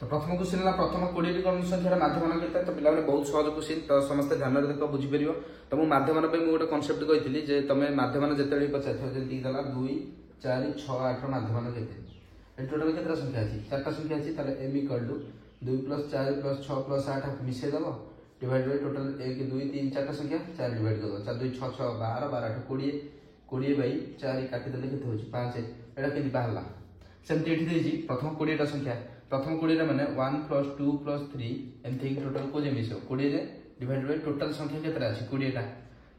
तो प्रथम क्वेश्चन है प्रथम 20 गण संख्यार माध्यमान केते तो पिला बहुत सहज क्वेश्चन तो समस्त ध्यान देख बुझी पार तो मुझे माध्यमान गोटे कनसेप्ट कही जे तुम माध्यमान जिते पचार जमी 2 4 6 8 माध्यमान केते टोटाल केतटा संख्या अच्छी 4टा संख्या अच्छी एम इक्वल टू 2 + 4 + 6 + 8 मिसेदेव डिवाइड बाय टोटाल 1 2 3 4टा संख्या 4 डिवाइड कर 4 2 6 6 12 12 8 20 20 बाई 4 काटिदेले केते होची 5 एटा केति बाहरला सेमती एठी देजी प्रथम 20टा संख्या प्रथम 20 माने 1 + 2 + 3 एमथि टोटल को जे मिसो 20 जे डिवाइड बाय टोटल संख्या केतरा अछि 20टा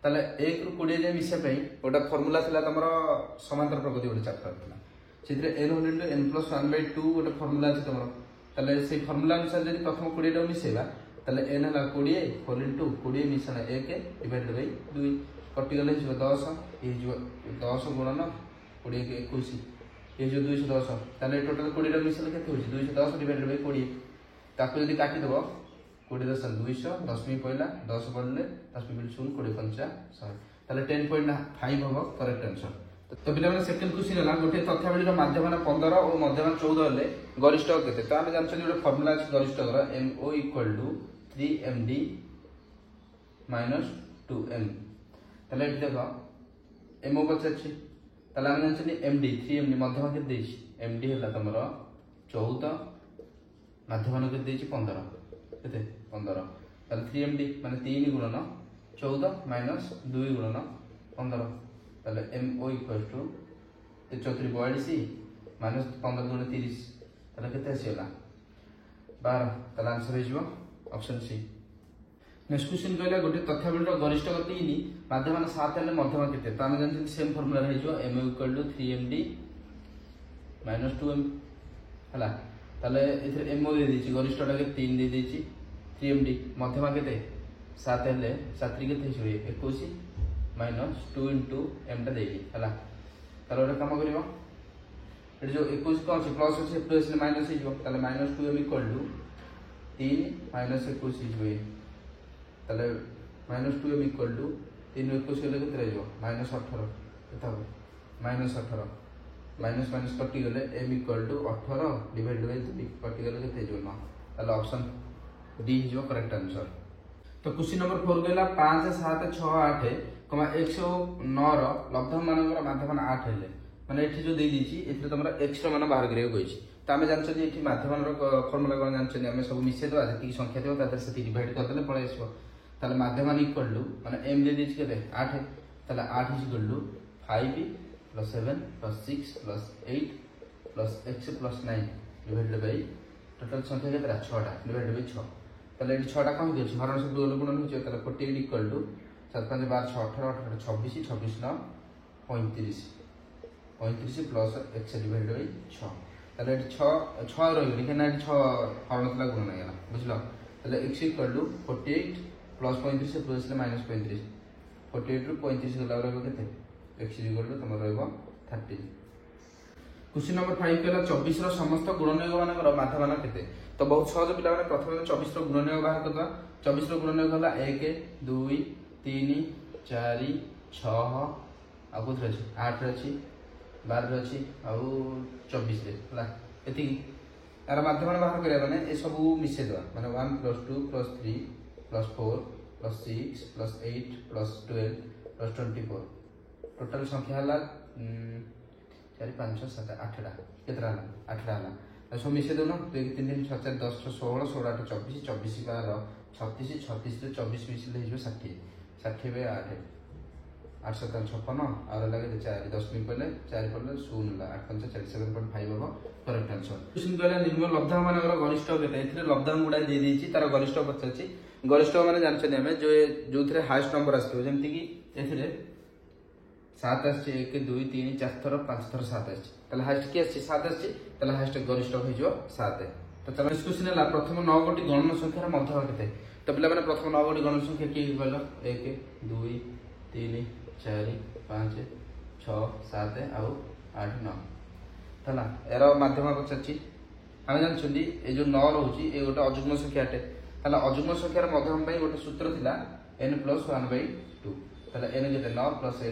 ताले 1 रु 20 जे मिसे पई ओटा फार्मूला थिला तमरो समांतर प्रगति ओटा चैप्टर थिला सेतिर n * n + 1/2 ओटा फार्मूला अछि तमरो ताले से फार्मूला अनुसार जदि प्रथम 20 टा मिसेबा ताले n हला 20 4 * 20 मिसना 1 डिवाइड बाय 2 कटि गले 10 ए जो 10 गुणन 20 के 21 ये जो 210 ताले टोटल 20 टा मिसल केते होची 210 डिवाइडेड बाय 20 ताको जदी काटि दबो 20 10 200 10 मी पहिला 10 पड़ले 10 मी 0 20 5 100 ताले 10.5 होबो करेक्ट आंसर तो बिना माने सेकंड क्वेश्चन हला गोटे तथ्यावली रो माध्यमान 15 और माध्यमान 14 हले गरिष्ठ केते तो हम जानछन गोटे फार्मूला अछि गरिष्ठ रो MO = 3MD - 2M ताले देखो MO पछछि ताले हम जानछन MD 3MD माध्यमान के देछि MD हला तमरो 14 माध्यमान के देछि 15 केते 15 ताले 3MD माने 3 गुणन 14 - 2 गुणन 15 ताले MO = 34 42 माइनस 15 गुणन 30 ताले केते आसीला 12 ताले आंसर हो ऑप्शन सी। नेक्स्ट क्वेश्चन कहला गोटे तथ्यावली गरिष्ठ 3 माध्यमान 7 हेले मध्यमा केते तो हम जानछन सेम फार्मूला रहि जो MO = 3MD - 2M हला ताले इथरे MO दे दिछि गरिष्ठटा के 3 दे दिछि 3MD मध्यमा केते 7 हेले 7 री केते होय 21 - 2 * m टा देछि हला ताले ओटा काम करिवो ए जो 21 कोन छै प्लस छै प्लस ने माइनस हे जो ताले -2m = 3 - 21 होय ताले -2m = 3 * 21 हेले केते रहइबो -18 केता हो -18 माइनस माइनस कटि गले m = 18 डिवाइड बाय 2 कटि गले केते जो 9 ताले ऑप्शन डी जो करेक्ट आंसर। तो क्वेश्चन नंबर 4 कहला 5 7 6 8 109 रो लब्धम मानकर माध्यमान 8 हेले माने एठी जो दे दीची एथरे तमरा x रो मान बाहर करियो कहिछि त हमें जानछ जे एठी माध्यमान रो फार्मूला कोन जानछ जे हमें सब मिसे दवा जति संख्या देबो तादर से डिवाइड कर देले पळे आसीबो ताले माध्यमान इक्वल टू माने m दे दीची केते 8 ताले 8 = 5 + 7 + 6 + 8 + x + 9 डिवाइडेड बाय टोटल संख्या केते 6टा डिवाइडेड बाय 6 ताले एठी 6टा कोन दिछि हरण से दुल गुणन होछि ताले 48 = 7 5 12 6 18 18 26 26 9 35 35 प्लस x डिवाइड बाय 6 ताले एठी 6 6 रहि गेली केना एठी 6 हरण तला गुणन आइला बुझलो ताले x = 48 प्लस 35 प्लस -35 48 रु 35 गला रहबो केते x = तमर रहबो 30। क्वेश्चन नंबर 5 कहला 24 रो समस्त गुणनयोग मानकर माध्यमान केते तो बहुत सहज पिला माने प्रथम 24 रो गुणनयोग बाहर करबा 24 रो गुणनयोग होला 1 2 3 4 6 आ कोथ अछि 8 अछि 12 अछि आ 24 रे हला एति यार माध्यमान बाहर करिया माने ए सब मिसे दवा माने 1 + 2 + 3 + 4 + 6 + 8 + 12 + 24 टोटल संख्या हला 4 5 6 7 8टा केतरा हला 8टा हला सब मिसे दोनो 1 3 3 6 4 10 16 16 8 24 24 12 36 36 रे 24 मिसले हिजो 60 60 बाय 8 8 7 56 और लगे 4 10 मिनट पहले 4 पड़ले 0 ला 8 5 47.5 होबो करेक्ट आंसर। क्वेश्चन कहला निर्मल लब्धम मानकर गरिष्ठ केते एथिरे लब्धम गुडा दे देछि तार गरिष्ठ पछछि गरिष्ठ माने जानछन हमें जो थरे हाईएस्ट नंबर आस्तो जेमति कि एथिरे 7 आछि 1 2 3 4 थर 5 थर 7 आछि तले हाईएस्ट के आछि 7 आछि तले हाईएस्ट गरिष्ठ होइजो 7 तो चलो इस क्वेश्चन ला प्रथम 9 गोटी गणन संख्यार मध्य केते तो पिला माने प्रथम 9 गोटी गणन संख्या की कहलो 1 2 3 4 5 6 7 आउ 8 9 तला एरो माध्यम पछछि हम जानछुंदी ए जो 9 रहउची ए गोटे अजुग्म संख्या अटे तला अजुग्म संख्यार मध्यम पई गोटे सूत्र थिला n + 1/2 तला n केते 9 +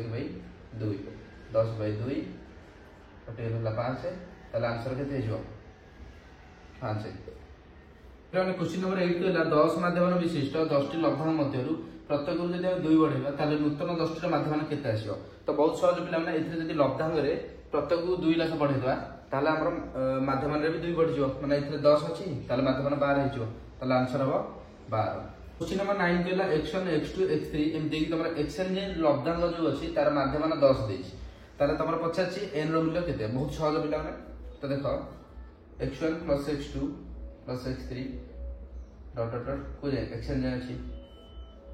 1/2 10/2 कटे होला 5 तला आंसर केते हिजो 5 क्वेश्चन नंबर 8 कहला 10 माध्यम विशिष्ट 10टी लब्धांश मध्यरु प्रत्येक जदि 2 बढ़ेगा ताले नूतन 10टी माध्यम केते आसीबो। तो बहुत सहज पिला माने एथरे जदि लब्धांश रे प्रत्येक 2 लाख बढ़ेदवा ताले हमर माध्यम रे भी 2 बढ़ जिवो माने एथरे 10 अछि ताले माध्यम 12 हे जिवो ताले आंसर हबो 12। क्वेश्चन नंबर 9 कहला x1 x2 x3 M देकी तमरा xn जे लब्धांश जो अछि तार माध्यम 10 देछि ताले तमरा पछाछि n रो मूल्य केते बहुत सहज पिला माने। तो देखो x1 + x2 + x3 dot dot dot को जाए एक्शन जे अछि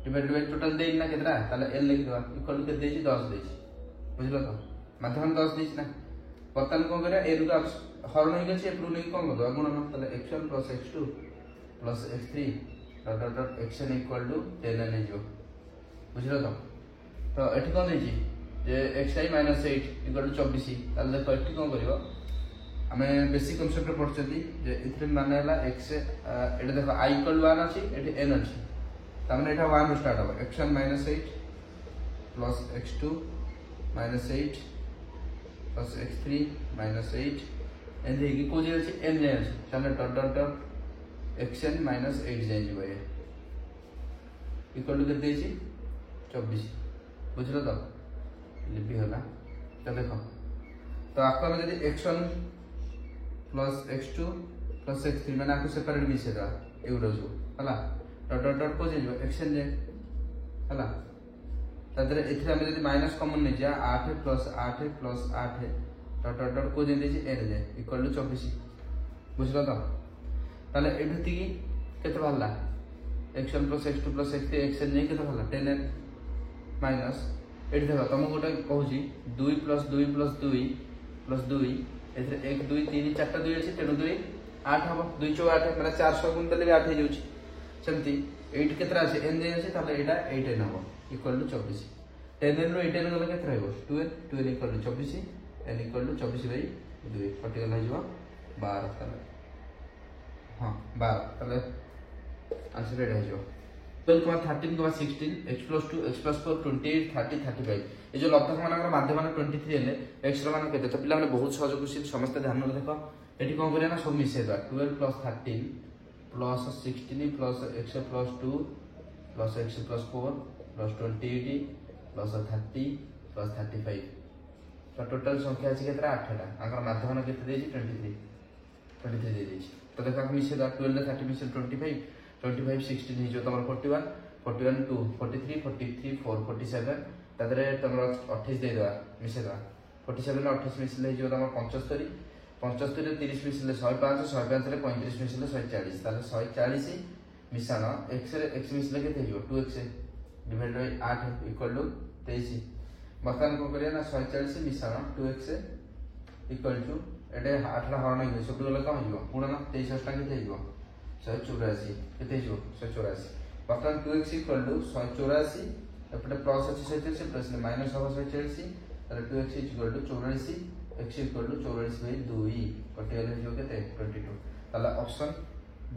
डिवाइड बाय टोटल देइ ना केतरा ताले l लिख दवा इक्वल टू के देछि 10 देछि बुझलो। तो माध्यम 10 देछि ना बर्तन कोन करे a रुका हरण हो गछि एप्रू नै कोन दवा गुणन ताले x1 + x2 + x3 dot dot dot x n equal to 10 नै जो बुझलो। तो एठी कोन देछि जे xi - 8 इक्वल टू 24 ताले देखो एठी कोन करिवो आमे बेसिक कांसेप्ट पढछथि जे इथरे माने हला x एटा देखो i इक्वल 1 अछि एठी n अछि तामे एटा 1 रो स्टार्ट हो x1 - 8 plus x2 - 8 plus x3 - 8 and हेगी को जे अछि n जे अछि Tame dot dot dot xn - 8 जे जिवो ये इक्वल टू के देछि 24 बुझलो। तो लिपि होला तो देखो तो आपको हम यदि x1 + x2 + x3 माने आपको सेपरेट मिसे दा एउरो जो हला डॉट डॉट डॉट को जे जो एक्शन जे हला तदरे एथरे हम यदि माइनस कॉमन नै जा 8 + 8 + 8 डॉट डॉट डॉट को जे देछि n जे इक्वल टू 24 बुझलो। तो ताले एठति की केते भाला x1 + x2 + x3 एक्शन नै केते भाला 10n माइनस एठी देखो तुम गोटे कहूची 2 + 2 + 2 + 2 एथरे 1 2 3 4 टा 2 अछि तेनु 2 8 हबो 2 * 8 माने 400 गुण देले 8 हे जाउची सेमती 8 केतरा अछि n जे अछि ताले एटा 8n हबो equal to 24 10n row 8n गले केतरा हेबो 2n equal to 24 n equal to 24/2 कटिगला हे जबो 12 ताले हां 12 ताले आंसर एटा हे जबो 12, 13, 16 x + 2 x + 4 28 30 35 ए जो लब्धांश मानकर माध्यम 23 हेले x रो मान केते। तो पिला माने बहुत सहज क्वेश्चन समस्त ध्यान रे देखो एठी कोन करिया ना सब मिसे दा 12 + 13 + 16 + x + 2 + x + 4 + 28 + 30 + 35 तो टोटल संख्या अछि केतरा 8 टा आकर माध्यम केते देछि 23 दे देछि। तो देखो हम मिसे दा 12 रे 30 मिसे 25 25 16 हे जो तमर 41 41 2 43 43 4 47 तदरे तमर 28 दे दवा मिसे दवा 47 रे 28 मिसले जो तमर 75 75 रे 30 मिसले 105 105 रे 35 मिसले 140 ताले 140 मिसाण x रे x मिसले केते हो 2x divide by 8 equal to 23 बर्तन को करिया ना 140 मिसाण 2x इक्वल टू एटे 8 ला हरण हे सब गले कम हियो गुणन 23 टा केते हियो 184 केते हियो 184 बर्तन 2x इक्वल टू 184 एपटे प्लस अछि 184 प्लस माइनस हो 184 ताले 2x equal to 84 x equal to 84/2 कटिगले हियो केते 22 ताला ऑप्शन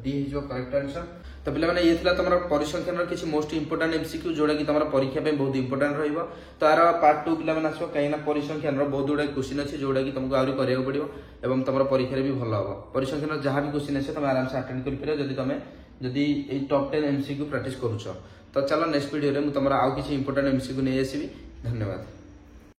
डी हिजो करेक्ट आंसर। तो पिला माने ये थिला तमरा परिसंख्यान रो किछि मोस्ट इंपोर्टेंट एमसीक्यू जोडा कि तमरा परीक्षा पे बहुत इंपोर्टेंट रहइबो। तो आरो पार्ट 2 पिला माने आसो काइना परिसंख्यान रो बहुत गुडा क्वेश्चन अछि जोडा कि तुमको आउरी करियो पड़िबो एवं तमरा परीक्षा रे भी भलो हबो। परिसंख्यान रो जहां भी क्वेश्चन अछि तुम आराम से अटेंड करि परियो जदी ए टॉप 10 एमसीक्यू प्रैक्टिस करूछो। तो चलो नेक्स्ट वीडियो रे मु तमरा आउ किछि इंपोर्टेंट एमसीक्यू नै आसीबी। धन्यवाद।